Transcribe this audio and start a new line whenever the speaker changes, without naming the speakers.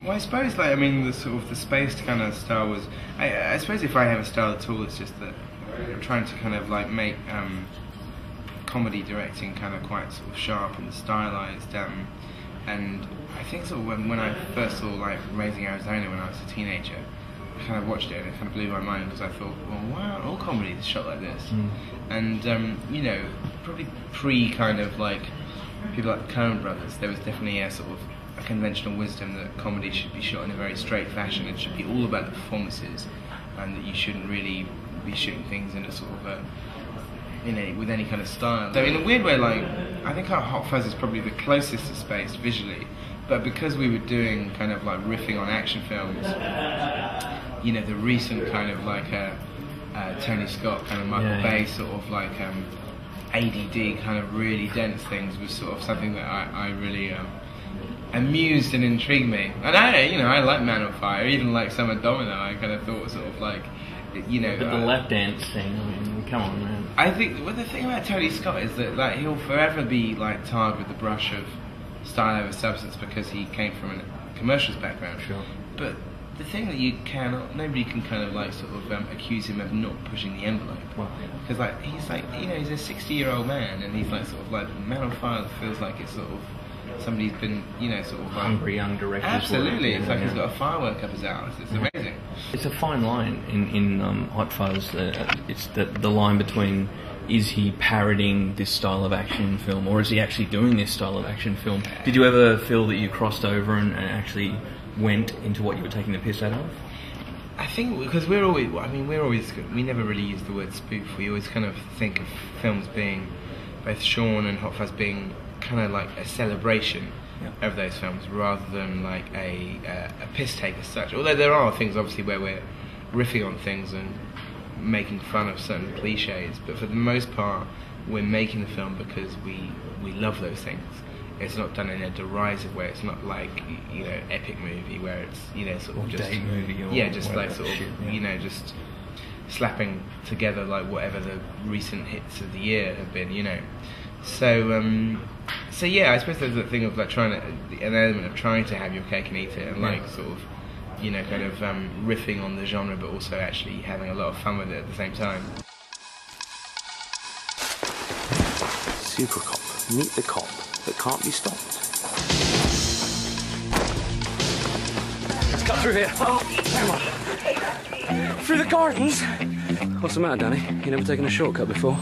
Well, I suppose, like, I mean, the sort of the spaced kind of style was. I suppose if I have a style at all, it's just that I'm trying to kind of like make comedy directing kind of quite sort of sharp and stylized. And I think sort of when I first saw like Raising Arizona when I was a teenager, I kind of watched it and it kind of blew my mind because I thought, well, why aren't all comedies shot like this? And you know, probably pre kind of like people like the Coen brothers, there was definitely a sort of a conventional wisdom that comedy should be shot in a very straight fashion. It should be all about the performances, and that you shouldn't really be shooting things in a sort of a, you know, with any kind of style. So in a weird way, like, I think our Hot Fuzz is probably the closest to spaced visually, but because we were doing kind of like riffing on action films, you know, the recent kind of like Tony Scott kind of Michael Bay sort of like ADD kind of really dense things was sort of something that I really amused and intrigued me. And I like Man on Fire, even like Summer Domino. I kind of thought sort of like, you know.
But the lap dance thing, I mean, come on, man.
I think the thing about Tony Scott is that like he'll forever be like tarred with the brush of style over substance because he came from a commercials background.
Sure.
But the thing that nobody can kind of like sort of accuse him of not pushing the envelope. Because like he's like, you know, he's a 60-year-old man and he's like sort of like Man on Fire feels like it's sort of somebody's been, you know, sort of like
hungry young director.
Absolutely, it's like he's got a firework up his ass. It's amazing.
It's a fine line in Hot Fuzz. It's the line between, is he parodying this style of action film or is he actually doing this style of action film? Did you ever feel that you crossed over and actually went into what you were taking the piss out of?
I think because we never really use the word spoof. We always kind of think of films being, both Shaun and Hot Fuzz being kind of like a celebration of those films rather than like a piss take as such. Although there are things obviously where we're riffing on things and making fun of certain cliches, but for the most part we're making the film because we love those things. It's not done in a derisive way. It's not like, you know, epic movie where it's, you know, sort of
or
just
date movie or
just like sort of you know, just slapping together like whatever the recent hits of the year have been, you know. So yeah, I suppose there's that thing of like an element of trying to have your cake and eat it, and like sort of, you know, kind of riffing on the genre, but also actually having a lot of fun with it at the same time.
Super cop, meet the cop that can't be stopped.
Let's cut through here. Oh, come on. Through the gardens. What's the matter, Danny? You never taken a shortcut before?